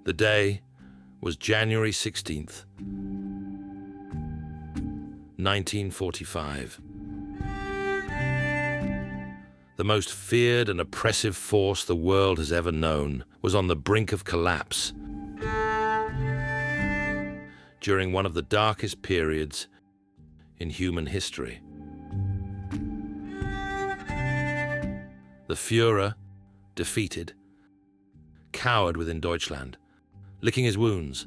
The day was January 16th, 1945. The most feared and oppressive force the world has ever known was on the brink of collapse during one of the darkest periods in human history. The Führer, defeated, cowered within Deutschland, licking his wounds.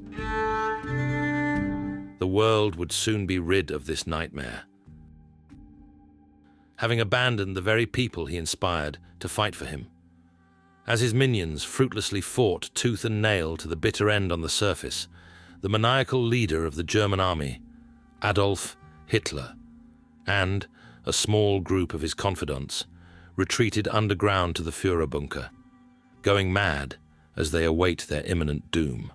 The world would soon be rid of this nightmare, having abandoned the very people he inspired to fight for him. As his minions fruitlessly fought tooth and nail to the bitter end on the surface, the maniacal leader of the German army, Adolf Hitler, and a small group of his confidants retreated underground to the Führer bunker, going mad as they await their imminent doom.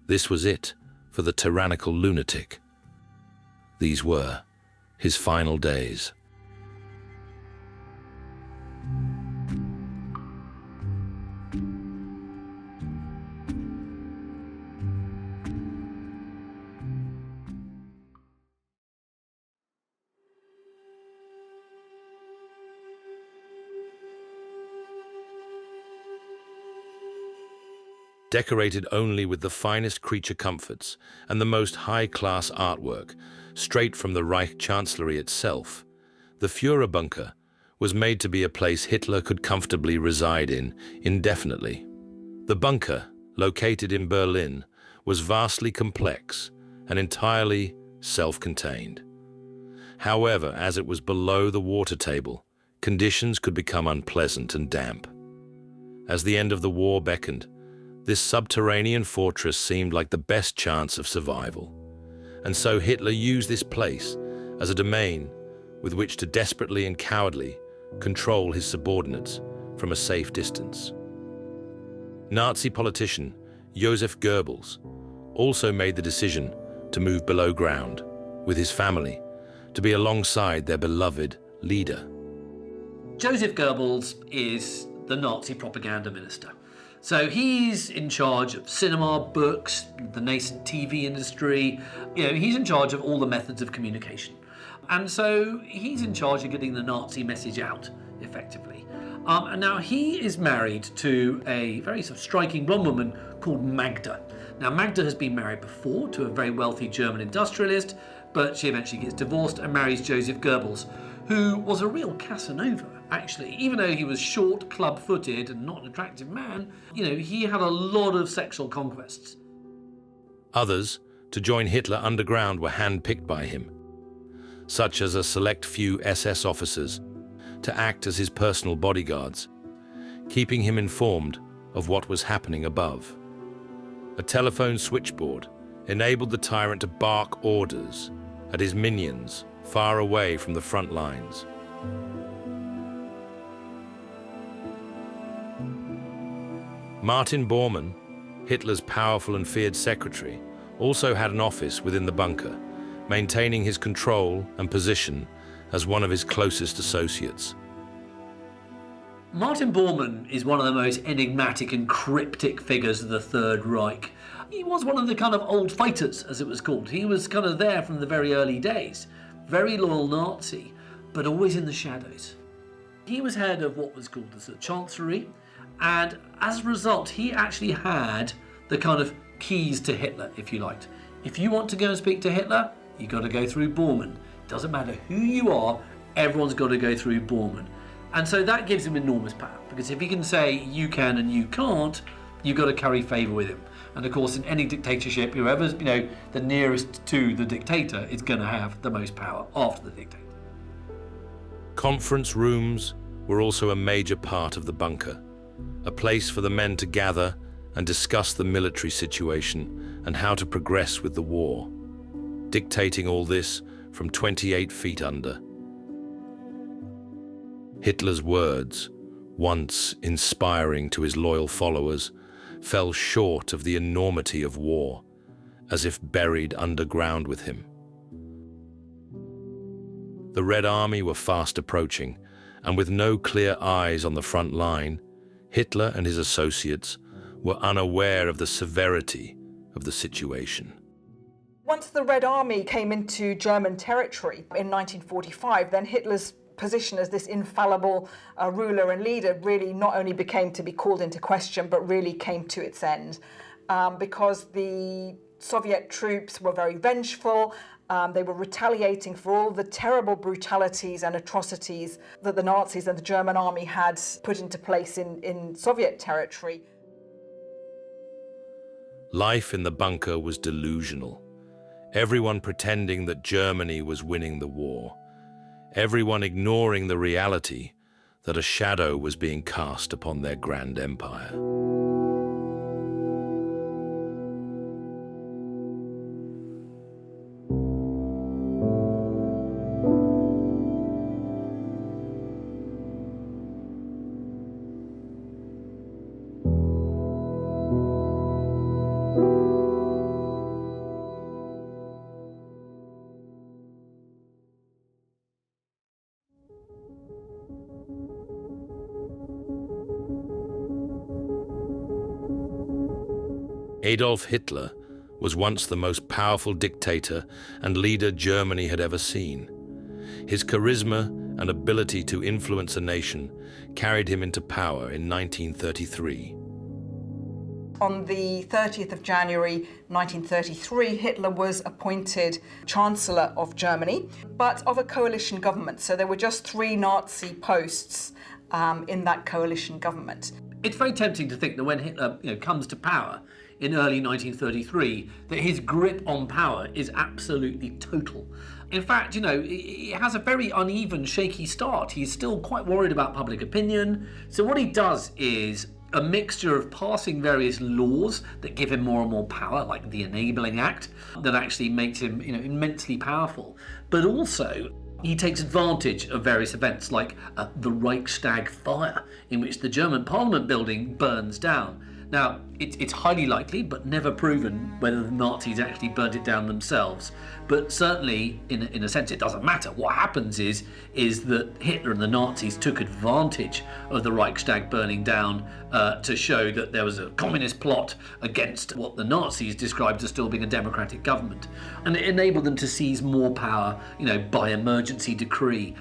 This was it for the tyrannical lunatic. These were his final days. Decorated only with the finest creature comforts and the most high-class artwork, straight from the Reich Chancellery itself, the Führer bunker was made to be a place Hitler could comfortably reside in indefinitely. The bunker, located in Berlin, was vastly complex and entirely self-contained. However, as it was below the water table, conditions could become unpleasant and damp. As the end of the war beckoned, this subterranean fortress seemed like the best chance of survival. And so Hitler used this place as a domain with which to desperately and cowardly control his subordinates from a safe distance. Nazi politician Joseph Goebbels also made the decision to move below ground with his family to be alongside their beloved leader. Joseph Goebbels is the Nazi propaganda minister. So he's in charge of cinema, books, the nascent TV industry. He's in charge of all the methods of communication. And so he's in charge of getting the Nazi message out, effectively. And now he is married to a very sort of striking blonde woman called Magda. Now Magda has been married before to a very wealthy German industrialist, but she eventually gets divorced and marries Joseph Goebbels, who was a real Casanova, actually. Even though he was short, club-footed, and not an attractive man, he had a lot of sexual conquests. Others to join Hitler underground were handpicked by him, such as a select few SS officers, to act as his personal bodyguards, keeping him informed of what was happening above. A telephone switchboard enabled the tyrant to bark orders at his minions far away from the front lines. Martin Bormann, Hitler's powerful and feared secretary, also had an office within the bunker, maintaining his control and position as one of his closest associates. Martin Bormann is one of the most enigmatic and cryptic figures of the Third Reich. He was one of the kind of old fighters, as it was called. He was kind of there from the very early days. Very loyal Nazi, but always in the shadows. He was head of what was called the Chancellery, and as a result, he actually had the kind of keys to Hitler, if you liked. If you want to go and speak to Hitler, you've got to go through Bormann. Doesn't matter who you are, everyone's got to go through Bormann. And so that gives him enormous power, because if he can say you can and you can't, you've got to curry favour with him. And of course, in any dictatorship, whoever's the nearest to the dictator is going to have the most power after the dictator. Conference rooms were also a major part of the bunker, a place for the men to gather and discuss the military situation and how to progress with the war, dictating all this from 28 feet under. Hitler's words, once inspiring to his loyal followers, fell short of the enormity of war, as if buried underground with him. The Red Army were fast approaching, and with no clear eyes on the front line, Hitler and his associates were unaware of the severity of the situation. Once the Red Army came into German territory in 1945, then Hitler's position as this infallible ruler and leader really not only became to be called into question, but really came to its end, because the Soviet troops were very vengeful. They were retaliating for all the terrible brutalities and atrocities that the Nazis and the German army had put into place in Soviet territory. Life in the bunker was delusional. Everyone pretending that Germany was winning the war. Everyone ignoring the reality that a shadow was being cast upon their grand empire. Adolf Hitler was once the most powerful dictator and leader Germany had ever seen. His charisma and ability to influence a nation carried him into power in 1933. On the 30th of January 1933, Hitler was appointed Chancellor of Germany, but of a coalition government. So there were just 3 Nazi posts in that coalition government. It's very tempting to think that when Hitler comes to power in early 1933, that his grip on power is absolutely total. In fact, he has a very uneven, shaky start. He's still quite worried about public opinion. So what he does is a mixture of passing various laws that give him more and more power, like the Enabling Act, that actually makes him immensely powerful. But also, he takes advantage of various events like the Reichstag fire, in which the German Parliament building burns down. Now, it's highly likely, but never proven, whether the Nazis actually burnt it down themselves. But certainly, in a sense, it doesn't matter. What happens is that Hitler and the Nazis took advantage of the Reichstag burning down to show that there was a communist plot against what the Nazis described as still being a democratic government. And it enabled them to seize more power, by emergency decree.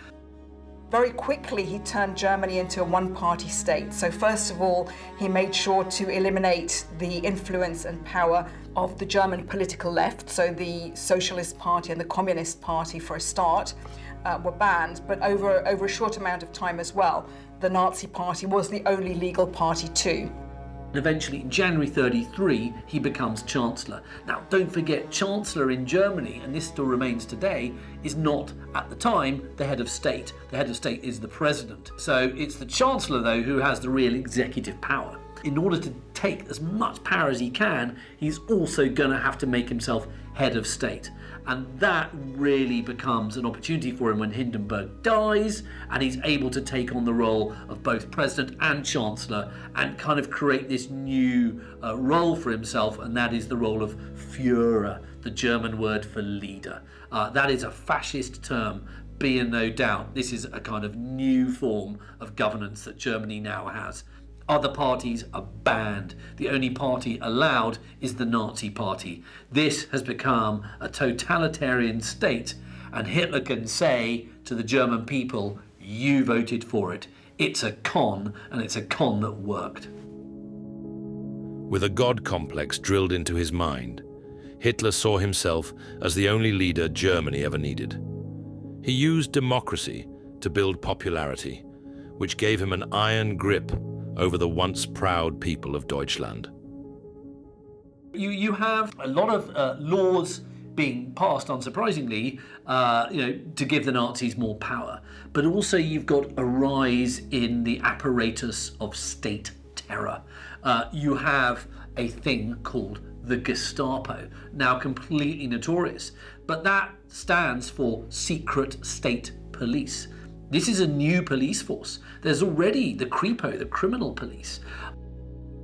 Very quickly, he turned Germany into a one-party state. So first of all, he made sure to eliminate the influence and power of the German political left. So the Socialist Party and the Communist Party, for a start, were banned. But over a short amount of time as well, the Nazi Party was the only legal party too. Eventually, in January 1933, he becomes Chancellor. Now, don't forget, Chancellor in Germany, and this still remains today, is not, at the time, the head of state. The head of state is the president. So it's the Chancellor, though, who has the real executive power. In order to take as much power as he can, he's also going to have to make himself head of state. And that really becomes an opportunity for him when Hindenburg dies, and he's able to take on the role of both president and chancellor and kind of create this new role for himself, and that is the role of Führer, the German word for leader. That is a fascist term, be in no doubt. This is a kind of new form of governance that Germany now has. Other parties are banned. The only party allowed is the Nazi Party. This has become a totalitarian state, and Hitler can say to the German people, you voted for it. It's a con, and it's a con that worked. With a God complex drilled into his mind, Hitler saw himself as the only leader Germany ever needed. He used democracy to build popularity, which gave him an iron grip over the once proud people of Deutschland. You have a lot of laws being passed, unsurprisingly, to give the Nazis more power. But also you've got a rise in the apparatus of state terror. You have a thing called the Gestapo, now completely notorious, but that stands for Secret State Police. This is a new police force. There's already the Kripo, the criminal police.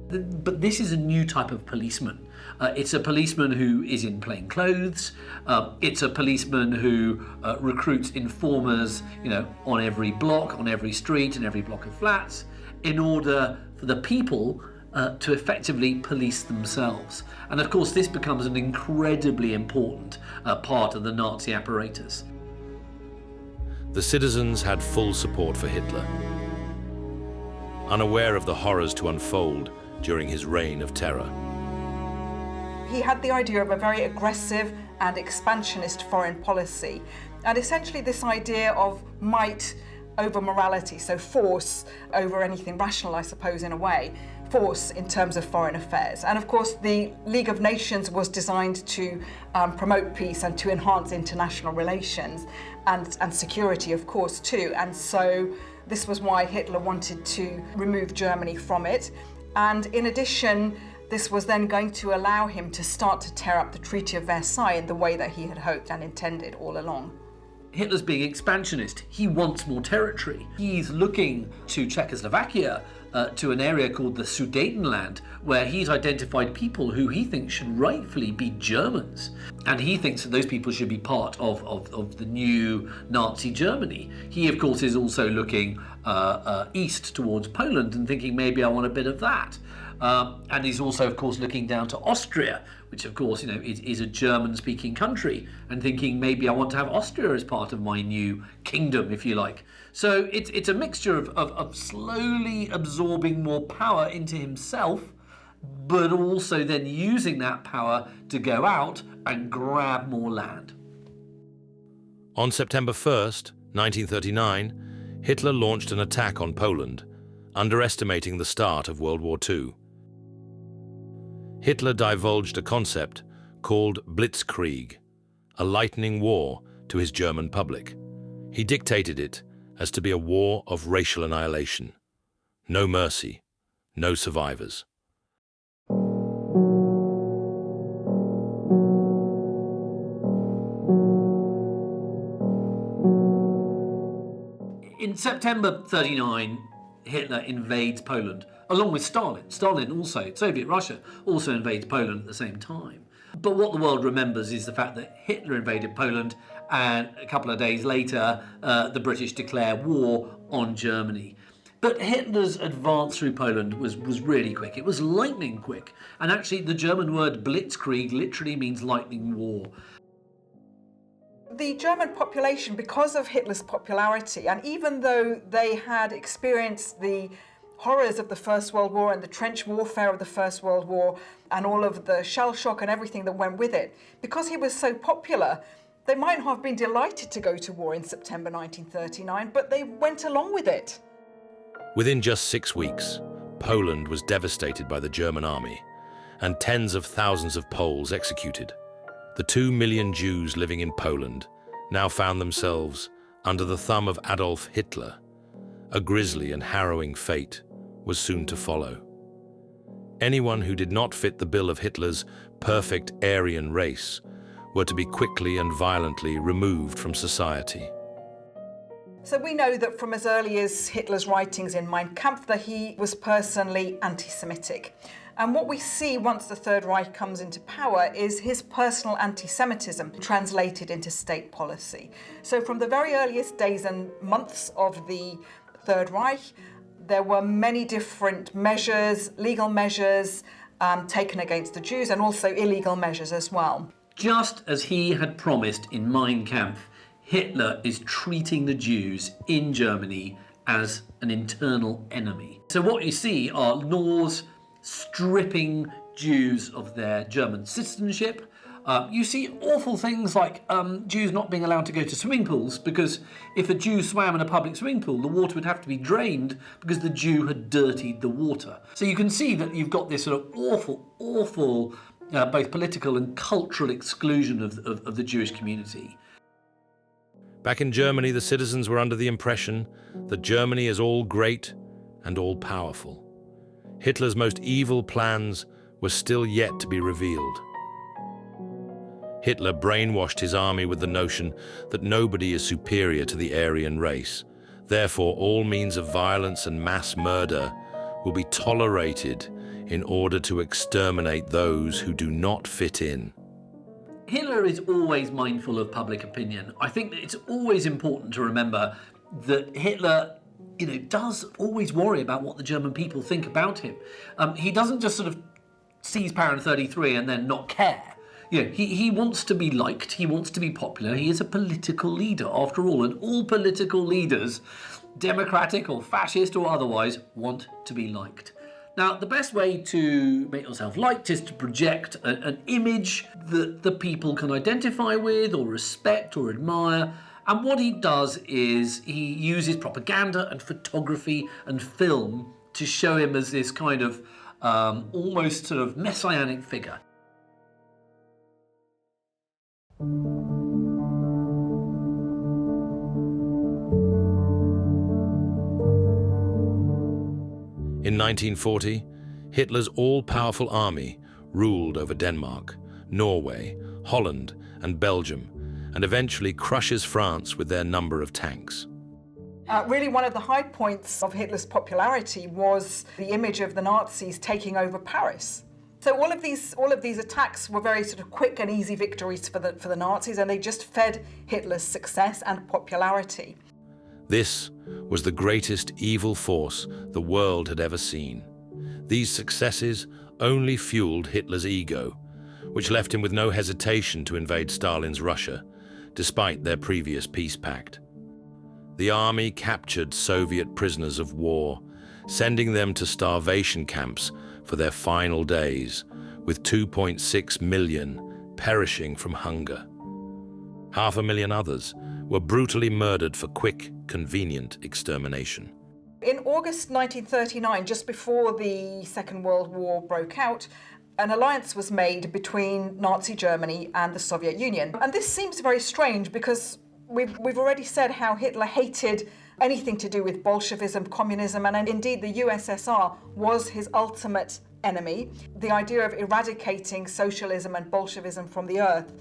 But this is a new type of policeman. It's a policeman who is in plain clothes. It's a policeman who recruits informers, on every block, on every street, and every block of flats, in order for the people to effectively police themselves. And of course, this becomes an incredibly important part of the Nazi apparatus. The citizens had full support for Hitler, unaware of the horrors to unfold during his reign of terror. He had the idea of a very aggressive and expansionist foreign policy, and essentially this idea of might over morality, so force over anything rational, I suppose, in a way, force in terms of foreign affairs. And of course, the League of Nations was designed to promote peace and to enhance international relations and security, of course, too. And so this was why Hitler wanted to remove Germany from it. And in addition, this was then going to allow him to start to tear up the Treaty of Versailles in the way that he had hoped and intended all along. Hitler's being expansionist. He wants more territory. He's looking to Czechoslovakia, to an area called the Sudetenland, where he's identified people who he thinks should rightfully be Germans. And he thinks that those people should be part of the new Nazi Germany. He, of course, is also looking east towards Poland and thinking, maybe I want a bit of that. And he's also, of course, looking down to Austria, which, of course, is a German-speaking country, and thinking maybe I want to have Austria as part of my new kingdom, if you like. So it's a mixture of slowly absorbing more power into himself, but also then using that power to go out and grab more land. On September 1st, 1939, Hitler launched an attack on Poland, underestimating the start of World War II. Hitler divulged a concept called blitzkrieg, a lightning war, to his German public. He dictated it as to be a war of racial annihilation. No mercy, no survivors. In September 39, Hitler invades Poland, along with Stalin. Stalin also, Soviet Russia, also invades Poland at the same time. But what the world remembers is the fact that Hitler invaded Poland, and a couple of days later, the British declare war on Germany. But Hitler's advance through Poland was really quick. It was lightning quick. And actually, the German word blitzkrieg literally means lightning war. The German population, because of Hitler's popularity, and even though they had experienced the horrors of the First World War and the trench warfare of the First World War and all of the shell shock and everything that went with it, because he was so popular, they might not have been delighted to go to war in September 1939, but they went along with it. Within just 6 weeks, Poland was devastated by the German army, and tens of thousands of Poles executed. The 2 million Jews living in Poland now found themselves under the thumb of Adolf Hitler. A grisly and harrowing fate was soon to follow. Anyone who did not fit the bill of Hitler's perfect Aryan race were to be quickly and violently removed from society. So we know that from as early as Hitler's writings in Mein Kampf that he was personally anti-Semitic. And what we see once the Third Reich comes into power is his personal anti-Semitism translated into state policy. So from the very earliest days and months of the Third Reich, there were many different measures, legal measures taken against the Jews, and also illegal measures as well. Just as he had promised in Mein Kampf, Hitler is treating the Jews in Germany as an internal enemy. So what you see are laws stripping Jews of their German citizenship. You see awful things like Jews not being allowed to go to swimming pools, because if a Jew swam in a public swimming pool, the water would have to be drained because the Jew had dirtied the water. So you can see that you've got this sort of awful both political and cultural exclusion of the Jewish community. Back in Germany, the citizens were under the impression that Germany is all great and all powerful. Hitler's most evil plans were still yet to be revealed. Hitler brainwashed his army with the notion that nobody is superior to the Aryan race. Therefore, all means of violence and mass murder will be tolerated in order to exterminate those who do not fit in. Hitler is always mindful of public opinion. I think that it's always important to remember that Hitler, does always worry about what the German people think about him. He doesn't just sort of seize power in 1933 and then not care. He wants to be liked, he wants to be popular, he is a political leader after all, and all political leaders, democratic or fascist or otherwise, want to be liked. Now, the best way to make yourself liked is to project an image that the people can identify with or respect or admire. And what he does is he uses propaganda and photography and film to show him as this kind of almost sort of messianic figure. In 1940, Hitler's all-powerful army ruled over Denmark, Norway, Holland, and Belgium, and eventually crushes France with their number of tanks. Really, one of the high points of Hitler's popularity was the image of the Nazis taking over Paris. So all of these attacks were very sort of quick and easy victories for the Nazis, and they just fed Hitler's success and popularity. This was the greatest evil force the world had ever seen. These successes only fueled Hitler's ego, which left him with no hesitation to invade Stalin's Russia, despite their previous peace pact. The army captured Soviet prisoners of war, sending them to starvation camps for their final days, with 2.6 million perishing from hunger. 500,000 others were brutally murdered for quick, convenient extermination. In August 1939, just before the Second World War broke out, an alliance was made between Nazi Germany and the Soviet Union. And this seems very strange because we've already said how Hitler hated anything to do with Bolshevism, communism, and indeed the USSR was his ultimate enemy. The idea of eradicating socialism and Bolshevism from the earth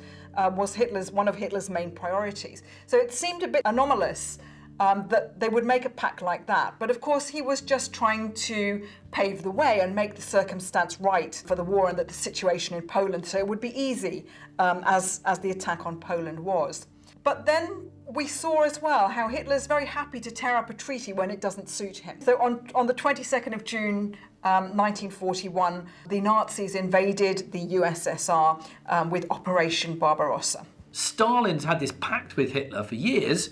was one of Hitler's main priorities. So it seemed a bit anomalous that they would make a pact like that. But of course, he was just trying to pave the way and make the circumstance right for the war and the situation in Poland, so it would be easy, as the attack on Poland was. But then we saw as well how Hitler's very happy to tear up a treaty when it doesn't suit him. So on the 22nd of June 1941, the Nazis invaded the USSR with Operation Barbarossa. Stalin's had this pact with Hitler for years,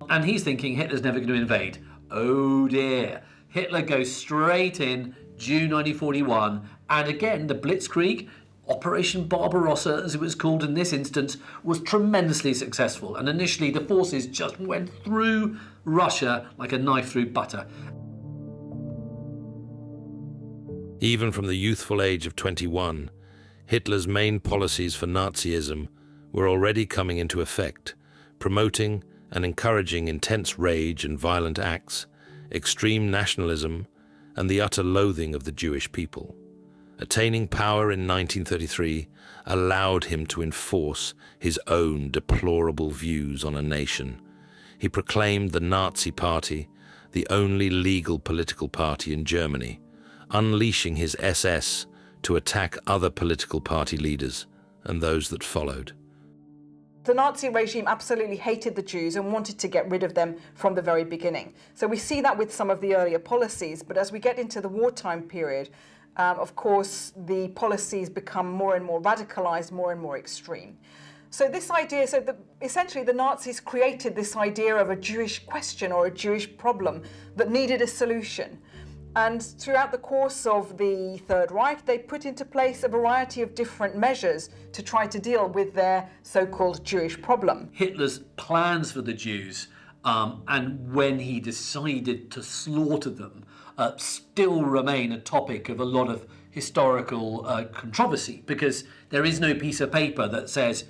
and he's thinking Hitler's never going to invade. Oh dear. Hitler goes straight in, June 1941, and again the Blitzkrieg, Operation Barbarossa, as it was called in this instance, was tremendously successful. And initially the forces just went through Russia like a knife through butter. Even from the youthful age of 21, Hitler's main policies for Nazism were already coming into effect, promoting and encouraging intense rage and violent acts, extreme nationalism, and the utter loathing of the Jewish people. Attaining power in 1933 allowed him to enforce his own deplorable views on a nation. He proclaimed the Nazi Party the only legal political party in Germany, unleashing his SS to attack other political party leaders and those that followed. The Nazi regime absolutely hated the Jews and wanted to get rid of them from the very beginning. So we see that with some of the earlier policies, but as we get into the wartime period, of course, the policies become more and more radicalized, more and more extreme. So this idea, essentially the Nazis created this idea of a Jewish question or a Jewish problem that needed a solution. And throughout the course of the Third Reich, they put into place a variety of different measures to try to deal with their so-called Jewish problem. Hitler's plans for the Jews, and when he decided to slaughter them, still remain a topic of a lot of historical controversy, because there is no piece of paper that says,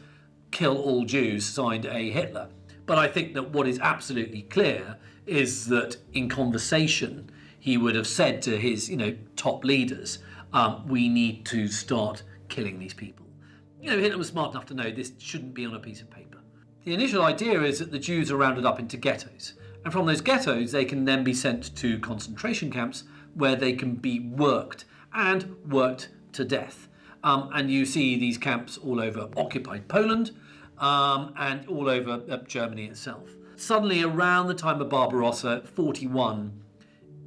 kill all Jews, signed A. Hitler. But I think that what is absolutely clear is that in conversation, he would have said to his, top leaders, we need to start killing these people. Hitler was smart enough to know this shouldn't be on a piece of paper. The initial idea is that the Jews are rounded up into ghettos. And from those ghettos, they can then be sent to concentration camps where they can be worked and worked to death. And you see these camps all over occupied Poland and all over Germany itself. Suddenly, around the time of Barbarossa, 41,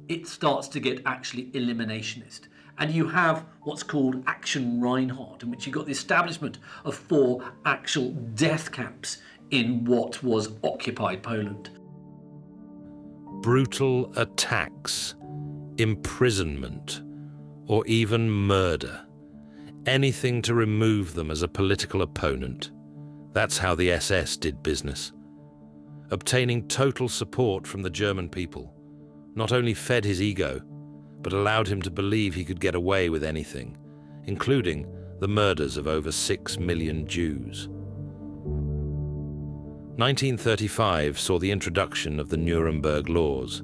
it starts to get actually eliminationist. And you have what's called Action Reinhardt, in which you got the establishment of 4 actual death camps in what was occupied Poland. Brutal attacks, imprisonment, or even murder. Anything to remove them as a political opponent. That's how the SS did business. Obtaining total support from the German people not only fed his ego, but allowed him to believe he could get away with anything, including the murders of over 6 million Jews. 1935 saw the introduction of the Nuremberg Laws.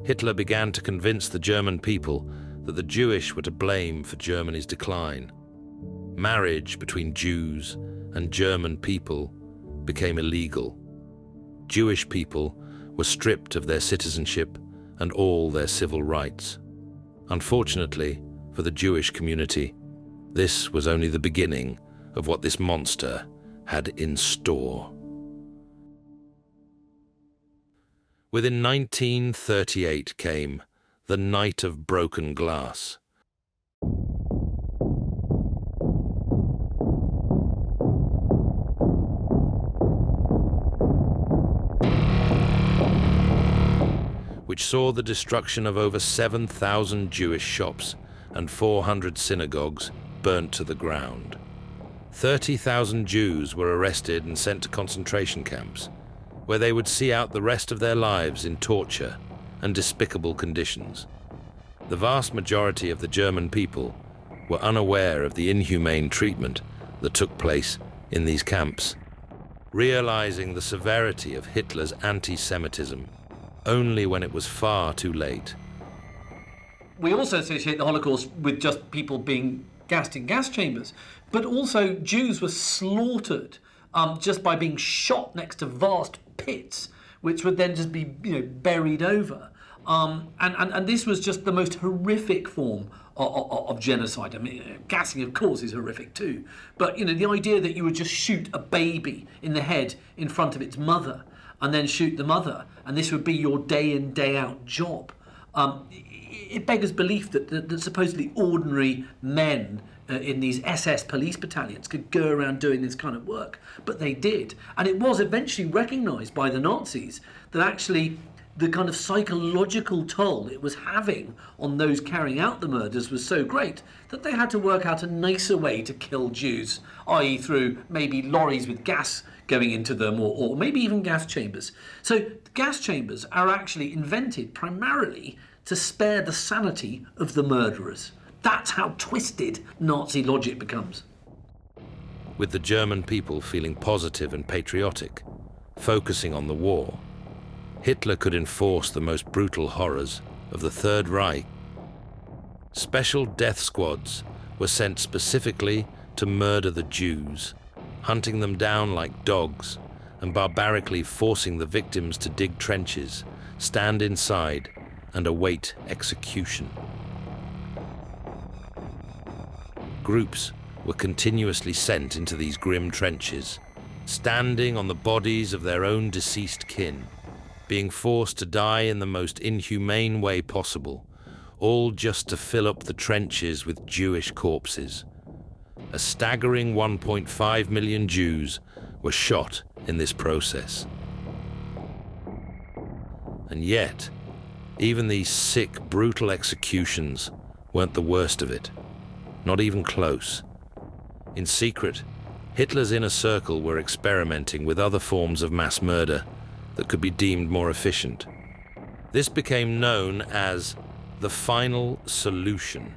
Hitler began to convince the German people that the Jewish were to blame for Germany's decline. Marriage between Jews and German people became illegal. Jewish people were stripped of their citizenship and all their civil rights. Unfortunately for the Jewish community, this was only the beginning of what this monster had in store. Within 1938 came the Night of Broken Glass. Which saw the destruction of over 7,000 Jewish shops and 400 synagogues burnt to the ground. 30,000 Jews were arrested and sent to concentration camps, where they would see out the rest of their lives in torture and despicable conditions. The vast majority of the German people were unaware of the inhumane treatment that took place in these camps. Realizing the severity of Hitler's anti-Semitism only when it was far too late. We also associate the Holocaust with just people being gassed in gas chambers, but also Jews were slaughtered just by being shot next to vast pits, which would then just be buried over. And this was just the most horrific form of genocide. I mean, gassing, of course, is horrific too. But the idea that you would just shoot a baby in the head in front of its mother, and then shoot the mother, and this would be your day in, day out job. It beggars belief that supposedly ordinary men in these SS police battalions could go around doing this kind of work, but they did. And it was eventually recognised by the Nazis that actually the kind of psychological toll it was having on those carrying out the murders was so great that they had to work out a nicer way to kill Jews, i.e. through maybe lorries with gas going into them, or maybe even gas chambers. So gas chambers are actually invented primarily to spare the sanity of the murderers. That's how twisted Nazi logic becomes. With the German people feeling positive and patriotic, focusing on the war, Hitler could enforce the most brutal horrors of the Third Reich. Special death squads were sent specifically to murder the Jews, hunting them down like dogs and barbarically forcing the victims to dig trenches, stand inside, and await execution. Groups were continuously sent into these grim trenches, standing on the bodies of their own deceased kin, being forced to die in the most inhumane way possible, all just to fill up the trenches with Jewish corpses. A staggering 1.5 million Jews were shot in this process. And yet, even these sick, brutal executions weren't the worst of it. Not even close. In secret, Hitler's inner circle were experimenting with other forms of mass murder that could be deemed more efficient. This became known as the final solution.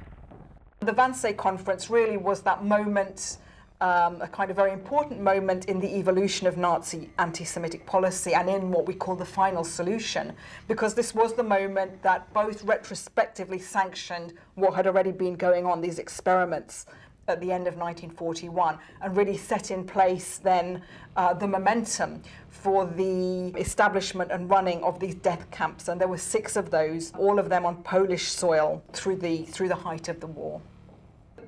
The Wannsee Conference really was that moment, a kind of very important moment in the evolution of Nazi anti-Semitic policy and in what we call the final solution, because this was the moment that both retrospectively sanctioned what had already been going on, these experiments at the end of 1941 and really set in place then the momentum for the establishment and running of these death camps. And there were 6 of those, all of them on Polish soil through the height of the war.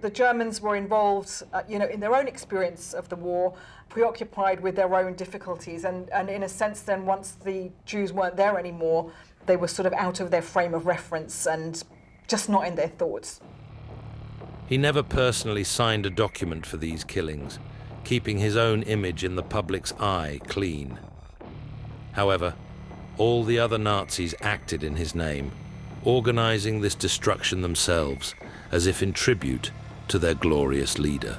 The Germans were involved, in their own experience of the war, preoccupied with their own difficulties, and in a sense then once the Jews weren't there anymore, they were sort of out of their frame of reference and just not in their thoughts. He never personally signed a document for these killings, keeping his own image in the public's eye clean. However, all the other Nazis acted in his name, organizing this destruction themselves, as if in tribute to their glorious leader.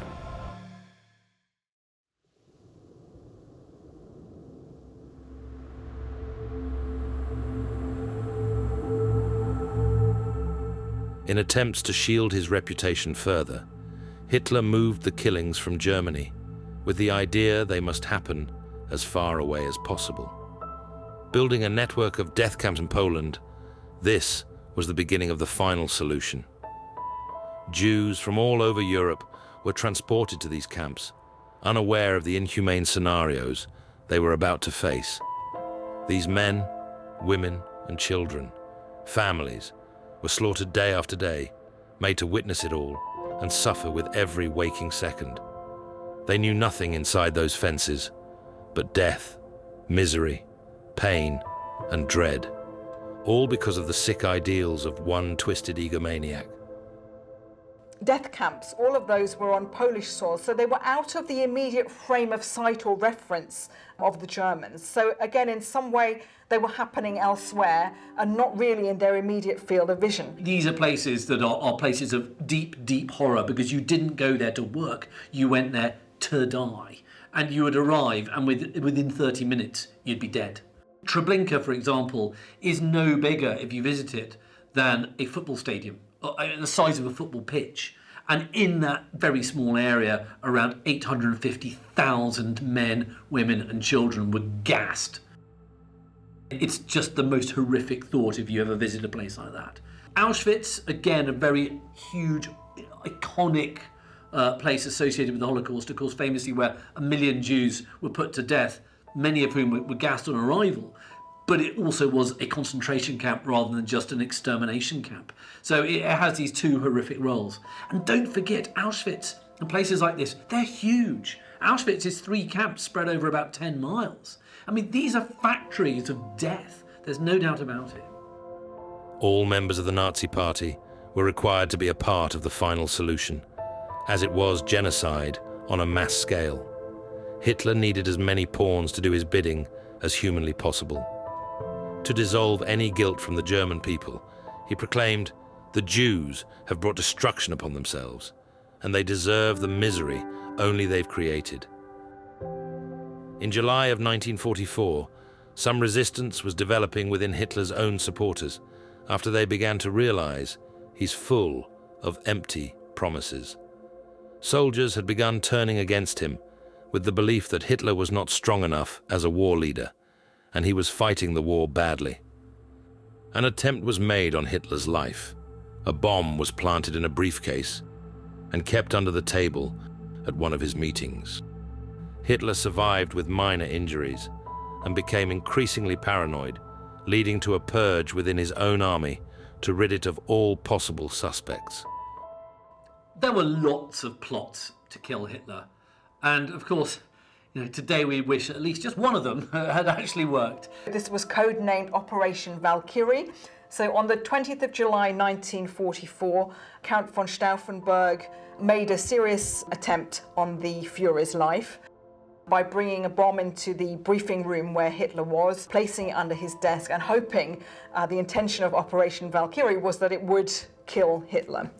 In attempts to shield his reputation further, Hitler moved the killings from Germany, with the idea they must happen as far away as possible. Building a network of death camps in Poland, this was the beginning of the final solution. Jews from all over Europe were transported to these camps, unaware of the inhumane scenarios they were about to face. These men, women, and children, families, were slaughtered day after day, made to witness it all and suffer with every waking second. They knew nothing inside those fences but death, misery, pain, and dread, all because of the sick ideals of one twisted egomaniac. Death camps, all of those were on Polish soil, so they were out of the immediate frame of sight or reference of the Germans. So again, in some way, they were happening elsewhere and not really in their immediate field of vision. These are places that are places of deep, deep horror, because you didn't go there to work, you went there to die. And you would arrive, and within 30 minutes, you'd be dead. Treblinka, for example, is no bigger, if you visit it, than a football stadium, the size of a football pitch. And in that very small area, around 850,000 men, women and children were gassed. It's just the most horrific thought if you ever visit a place like that. Auschwitz, again, a very huge, iconic place associated with the Holocaust, of course, famously where 1 million Jews were put to death, many of whom were gassed on arrival. But it also was a concentration camp rather than just an extermination camp. So it has these two horrific roles. And don't forget, Auschwitz and places like this, they're huge. Auschwitz is 3 camps spread over about 10 miles. I mean, these are factories of death. There's no doubt about it. All members of the Nazi Party were required to be a part of the final solution, as it was genocide on a mass scale. Hitler needed as many pawns to do his bidding as humanly possible. To dissolve any guilt from the German people, he proclaimed, "The Jews have brought destruction upon themselves, and they deserve the misery only they've created." In July of 1944, some resistance was developing within Hitler's own supporters after they began to realize he's full of empty promises. Soldiers had begun turning against him with the belief that Hitler was not strong enough as a war leader, and he was fighting the war badly. An attempt was made on Hitler's life. A bomb was planted in a briefcase and kept under the table at one of his meetings. Hitler survived with minor injuries and became increasingly paranoid, leading to a purge within his own army to rid it of all possible suspects. There were lots of plots to kill Hitler. And of course, today we wish at least just one of them had actually worked. This was codenamed Operation Valkyrie. So on the 20th of July 1944, Count von Stauffenberg made a serious attempt on the Führer's life by bringing a bomb into the briefing room where Hitler was, placing it under his desk and hoping the intention of Operation Valkyrie was that it would kill Hitler.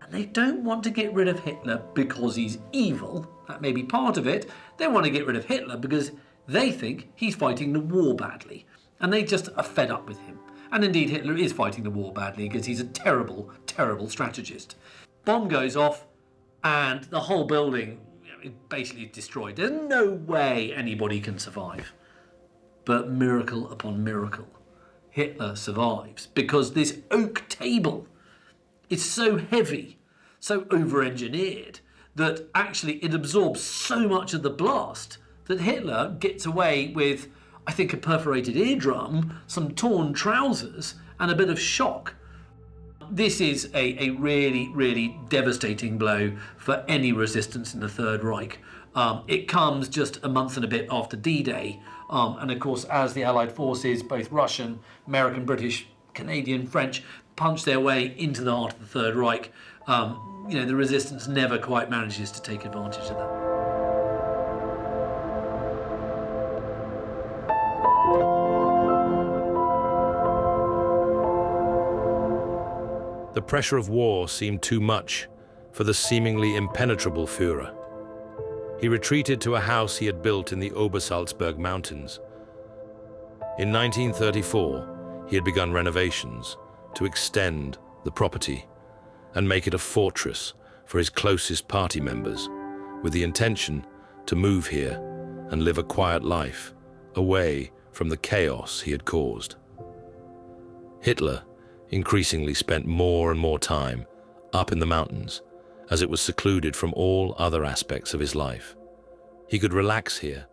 And they don't want to get rid of Hitler because he's evil. That may be part of it. They want to get rid of Hitler because they think he's fighting the war badly. And they just are fed up with him. And indeed, Hitler is fighting the war badly because he's a terrible, terrible strategist. Bomb goes off and the whole building is basically destroyed. There's no way anybody can survive. But miracle upon miracle, Hitler survives because this oak table is so heavy, so over-engineered, that actually it absorbs so much of the blast that Hitler gets away with, I think, a perforated eardrum, some torn trousers, and a bit of shock. This is a really, really devastating blow for any resistance in the Third Reich. It comes just a month and a bit after D-Day. And of course, as the Allied forces, both Russian, American, British, Canadian, French, punch their way into the heart of the Third Reich, the resistance never quite manages to take advantage of that. The pressure of war seemed too much for the seemingly impenetrable Führer. He retreated to a house he had built in the Obersalzberg Mountains. In 1934, he had begun renovations to extend the property and make it a fortress for his closest party members, with the intention to move here and live a quiet life away from the chaos he had caused. Hitler increasingly spent more and more time up in the mountains, as it was secluded from all other aspects of his life. He could relax here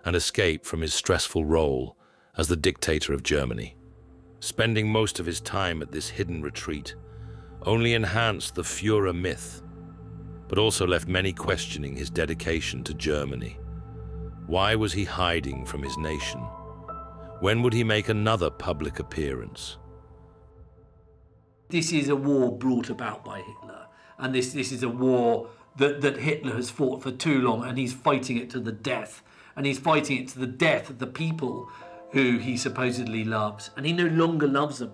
and escape from his stressful role as the dictator of Germany. Spending most of his time at this hidden retreat only enhanced the Führer myth, but also left many questioning his dedication to Germany. Why was he hiding from his nation? When would he make another public appearance? This is a war brought about by Hitler, and this is a war that Hitler has fought for too long, and he's fighting it to the death. And he's fighting it to the death of the people who he supposedly loves. And he no longer loves them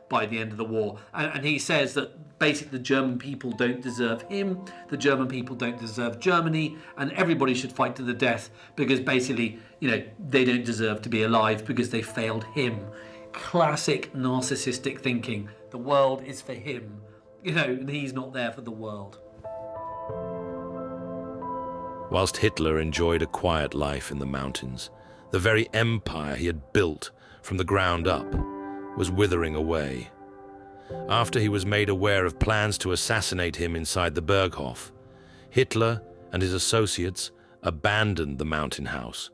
by the end of the war. And he says that basically the German people don't deserve him, the German people don't deserve Germany, and everybody should fight to the death because basically, they don't deserve to be alive because they failed him. Classic narcissistic thinking. The world is for him, and he's not there for the world. Whilst Hitler enjoyed a quiet life in the mountains, the very empire he had built from the ground up was withering away. After he was made aware of plans to assassinate him inside the Berghof, Hitler and his associates abandoned the mountain house.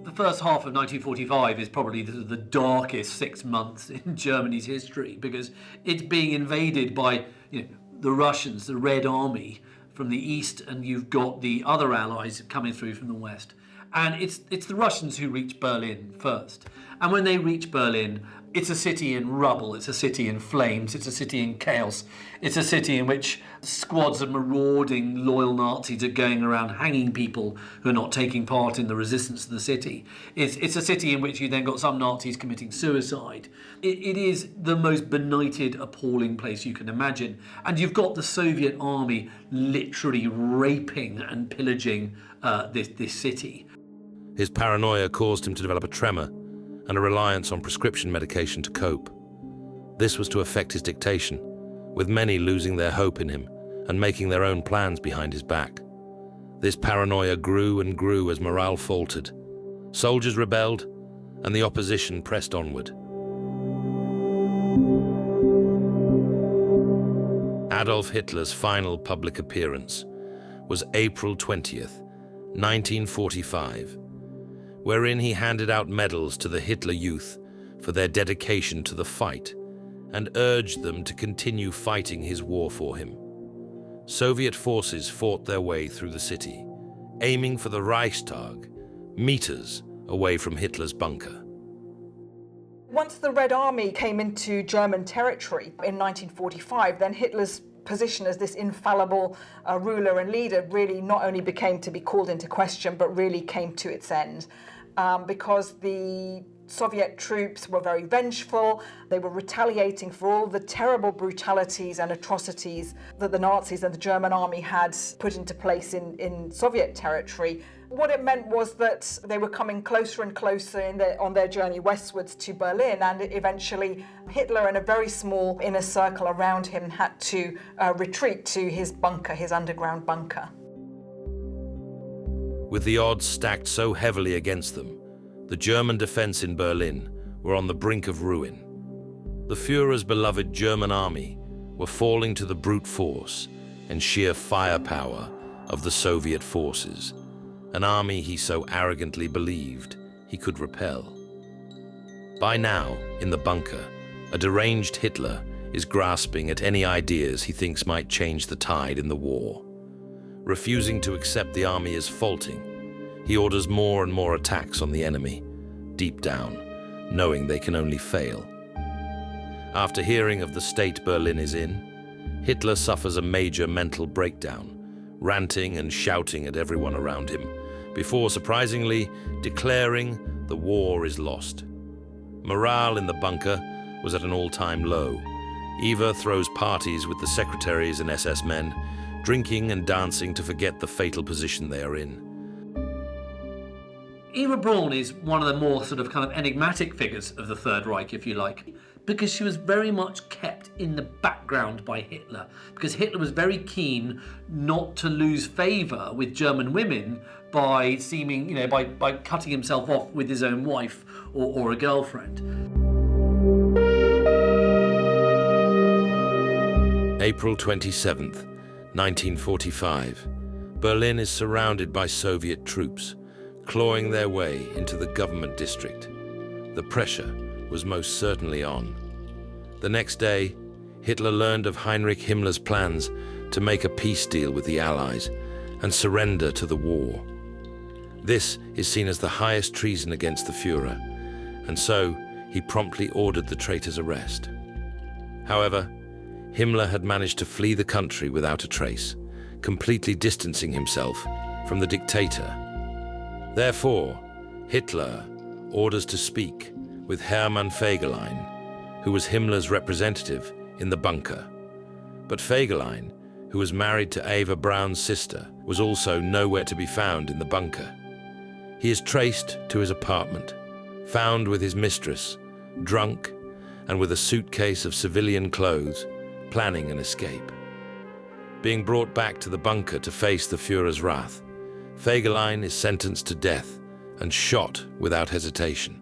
The first half of 1945 is probably the darkest 6 months in Germany's history because it's being invaded by the Russians, the Red Army from the east, and you've got the other allies coming through from the west. And it's the Russians who reach Berlin first. And when they reach Berlin, it's a city in rubble, it's a city in flames, it's a city in chaos. It's a city in which squads of marauding loyal Nazis are going around hanging people who are not taking part in the resistance to the city. It's a city in which you then got some Nazis committing suicide. It is the most benighted, appalling place you can imagine. And you've got the Soviet army literally raping and pillaging this city. His paranoia caused him to develop a tremor and a reliance on prescription medication to cope. This was to affect his dictation, with many losing their hope in him and making their own plans behind his back. This paranoia grew and grew as morale faltered. Soldiers rebelled, and the opposition pressed onward. Adolf Hitler's final public appearance was April 20th, 1945, wherein he handed out medals to the Hitler Youth for their dedication to the fight and urged them to continue fighting his war for him. Soviet forces fought their way through the city, aiming for the Reichstag, meters away from Hitler's bunker. Once the Red Army came into German territory in 1945, then Hitler's position as this infallible ruler and leader really not only became to be called into question, but really came to its end. Because the Soviet troops were very vengeful. They were retaliating for all the terrible brutalities and atrocities that the Nazis and the German army had put into place in Soviet territory. What it meant was that they were coming closer and closer on their journey westwards to Berlin, and eventually Hitler and a very small inner circle around him had to retreat to his bunker, his underground bunker. With the odds stacked so heavily against them, the German defense in Berlin were on the brink of ruin. The Führer's beloved German army were falling to the brute force and sheer firepower of the Soviet forces, an army he so arrogantly believed he could repel. By now, in the bunker, a deranged Hitler is grasping at any ideas he thinks might change the tide in the war. Refusing to accept the army as faulting, he orders more and more attacks on the enemy, deep down, knowing they can only fail. After hearing of the state Berlin is in, Hitler suffers a major mental breakdown, ranting and shouting at everyone around him, before surprisingly declaring the war is lost. Morale in the bunker was at an all-time low. Eva throws parties with the secretaries and SS men, drinking and dancing to forget the fatal position they are in. Eva Braun is one of the more sort of kind of enigmatic figures of the Third Reich, if you like, because she was very much kept in the background by Hitler, because Hitler was very keen not to lose favour with German women by seeming, by cutting himself off with his own wife or a girlfriend. April 27th, 1945. Berlin is surrounded by Soviet troops, clawing their way into the government district. The pressure was most certainly on. The next day, Hitler learned of Heinrich Himmler's plans to make a peace deal with the Allies and surrender to the war. This is seen as the highest treason against the Führer, and so he promptly ordered the traitor's arrest. However, Himmler had managed to flee the country without a trace, completely distancing himself from the dictator. Therefore, Hitler orders to speak with Hermann Fegelein, who was Himmler's representative in the bunker. But Fegelein, who was married to Eva Braun's sister, was also nowhere to be found in the bunker. He is traced to his apartment, found with his mistress, drunk, and with a suitcase of civilian clothes, planning an escape. Being brought back to the bunker to face the Führer's wrath, Fegelein is sentenced to death and shot without hesitation.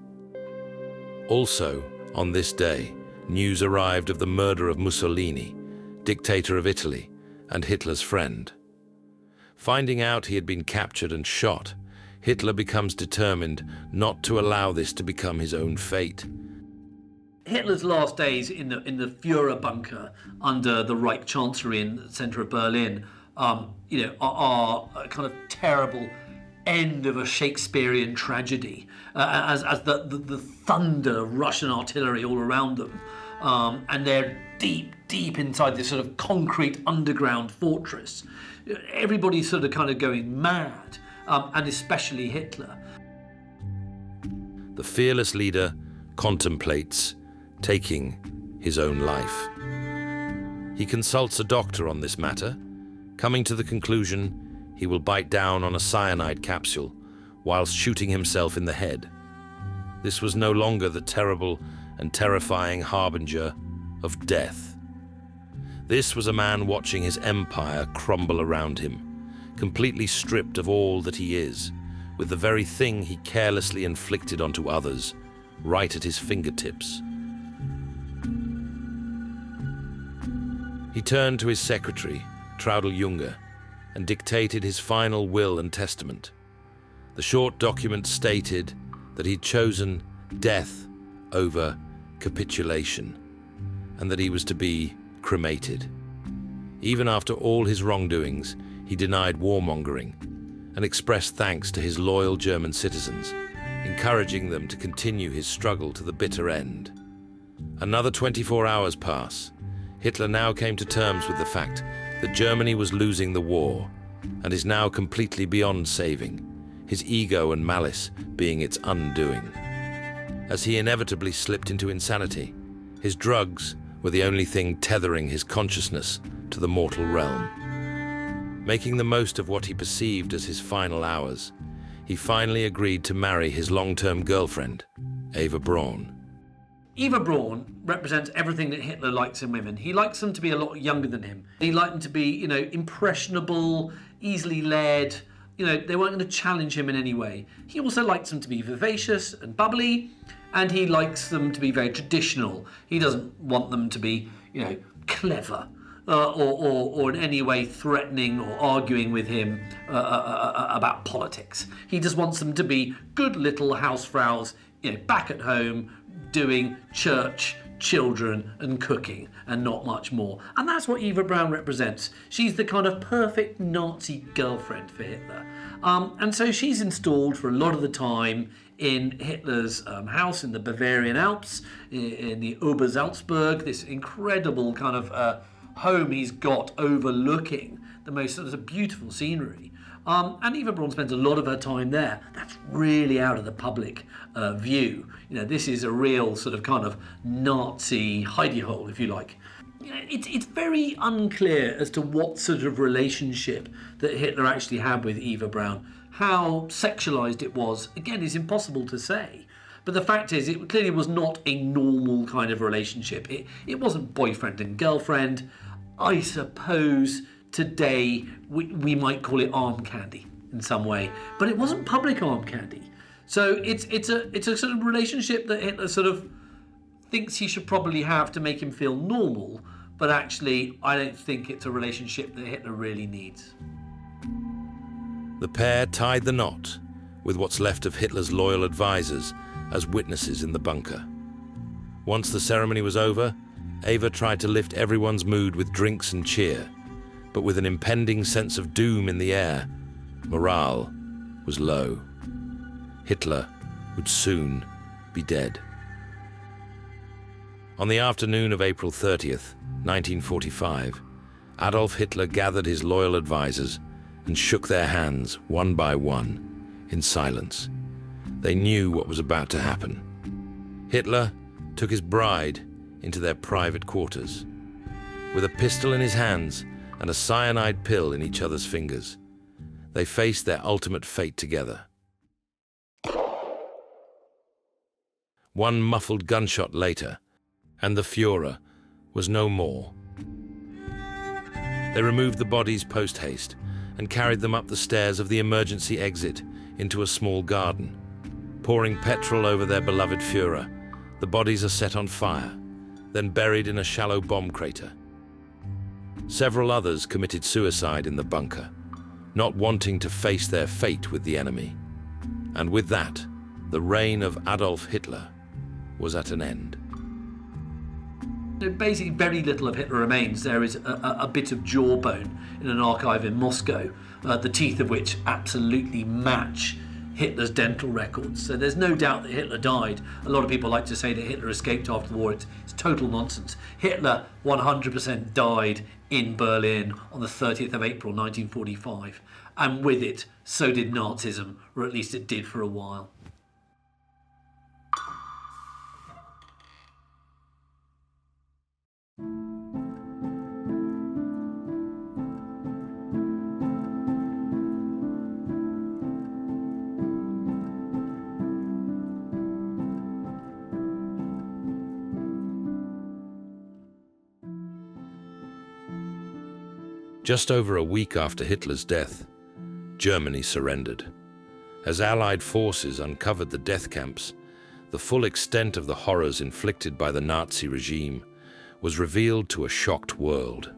Also, on this day, news arrived of the murder of Mussolini, dictator of Italy and Hitler's friend. Finding out he had been captured and shot, Hitler becomes determined not to allow this to become his own fate. Hitler's last days in the Führer bunker under the Reich Chancellery in the centre of Berlin, are a kind of terrible end of a Shakespearean tragedy, as the thunder of Russian artillery all around them, and they're deep inside this sort of concrete underground fortress. Everybody's sort of kind of going mad, and especially Hitler. The fearless leader contemplates taking his own life. He consults a doctor on this matter, coming to the conclusion he will bite down on a cyanide capsule whilst shooting himself in the head. This was no longer the terrible and terrifying harbinger of death. This was a man watching his empire crumble around him, completely stripped of all that he is, with the very thing he carelessly inflicted onto others, right at his fingertips. He turned to his secretary, Traudl Junge, and dictated his final will and testament. The short document stated that he'd chosen death over capitulation, and that he was to be cremated. Even after all his wrongdoings, he denied warmongering and expressed thanks to his loyal German citizens, encouraging them to continue his struggle to the bitter end. Another 24 hours pass. Hitler now came to terms with the fact that Germany was losing the war and is now completely beyond saving, his ego and malice being its undoing. as he inevitably slipped into insanity. His drugs were the only thing tethering his consciousness to the mortal realm. Making the most of what he perceived as his final hours, he finally agreed to marry his long-term girlfriend, Eva Braun. Eva Braun represents everything that Hitler likes in women. He likes them to be a lot younger than him. He liked them to be, impressionable, easily led. They weren't going to challenge him in any way. He also likes them to be vivacious and bubbly, and he likes them to be very traditional. He doesn't want them to be, clever or in any way threatening or arguing with him about politics. He just wants them to be good little housefrows, back at home, doing church, children and cooking and not much more. And that's what Eva Braun represents. She's the kind of perfect Nazi girlfriend for Hitler. And so she's installed for a lot of the time in Hitler's house in the Bavarian Alps, in the Obersalzberg, this incredible kind of home he's got overlooking the most sort of beautiful scenery. And Eva Braun spends a lot of her time there. That's really out of the public view. This is a real sort of kind of Nazi hidey hole, if you like. It's very unclear as to what sort of relationship that Hitler actually had with Eva Braun. How sexualized it was, again, is impossible to say. But the fact is, it clearly was not a normal kind of relationship. It wasn't boyfriend and girlfriend. I suppose today we might call it arm candy in some way, but it wasn't public arm candy. So it's a sort of relationship that Hitler sort of thinks he should probably have to make him feel normal, but actually I don't think it's a relationship that Hitler really needs. The pair tied the knot with what's left of Hitler's loyal advisors as witnesses in the bunker. Once the ceremony was over, Eva tried to lift everyone's mood with drinks and cheer, but with an impending sense of doom in the air, morale was low. Hitler would soon be dead. On the afternoon of April 30th, 1945, Adolf Hitler gathered his loyal advisors and shook their hands one by one in silence. They knew what was about to happen. Hitler took his bride into their private quarters. With a pistol in his hands and a cyanide pill in each other's fingers, they faced their ultimate fate together. One muffled gunshot later, and the Führer was no more. They removed the bodies post-haste and carried them up the stairs of the emergency exit into a small garden. Pouring petrol over their beloved Führer, the bodies are set on fire, then buried in a shallow bomb crater. Several others committed suicide in the bunker, not wanting to face their fate with the enemy. And with that, the reign of Adolf Hitler was at an end. Basically, very little of Hitler remains. There is a bit of jawbone in an archive in Moscow, the teeth of which absolutely match Hitler's dental records. So there's no doubt that Hitler died. A lot of people like to say that Hitler escaped after the war. It's total nonsense. Hitler 100% died in Berlin on the 30th of April 1945. And with it, so did Nazism, or at least it did for a while. Just over a week after Hitler's death, Germany surrendered. As Allied forces uncovered the death camps, the full extent of the horrors inflicted by the Nazi regime was revealed to a shocked world.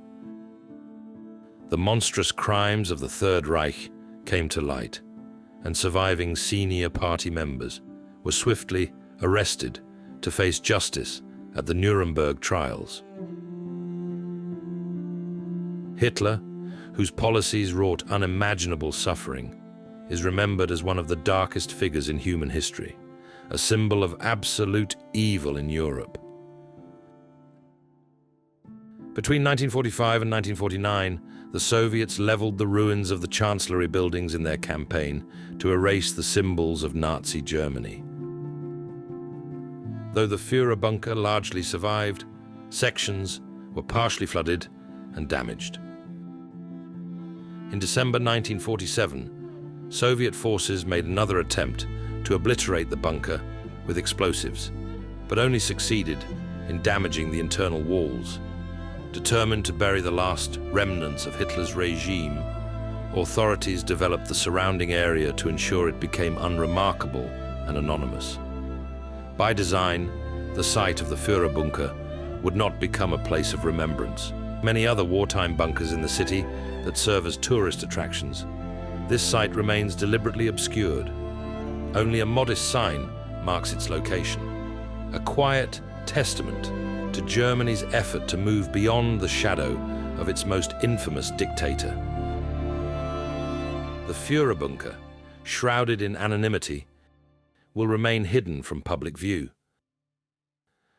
The monstrous crimes of the Third Reich came to light, and surviving senior party members were swiftly arrested to face justice at the Nuremberg trials. Hitler, whose policies wrought unimaginable suffering, is remembered as one of the darkest figures in human history, a symbol of absolute evil in Europe. Between 1945 and 1949, the Soviets leveled the ruins of the Chancellery buildings in their campaign to erase the symbols of Nazi Germany. Though the Führer bunker largely survived, sections were partially flooded and damaged. In December 1947, Soviet forces made another attempt to obliterate the bunker with explosives, but only succeeded in damaging the internal walls. Determined to bury the last remnants of Hitler's regime, authorities developed the surrounding area to ensure it became unremarkable and anonymous. By design, the site of the Führer bunker would not become a place of remembrance. Many other wartime bunkers in the city that serve as tourist attractions, this site remains deliberately obscured. Only a modest sign marks its location, a quiet testament to Germany's effort to move beyond the shadow of its most infamous dictator. The Führer bunker, shrouded in anonymity, will remain hidden from public view,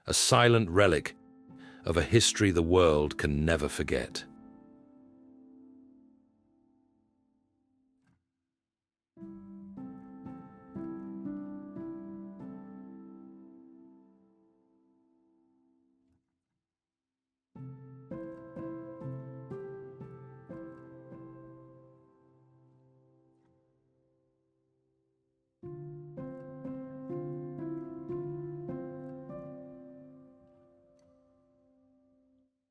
a silent relic of a history the world can never forget.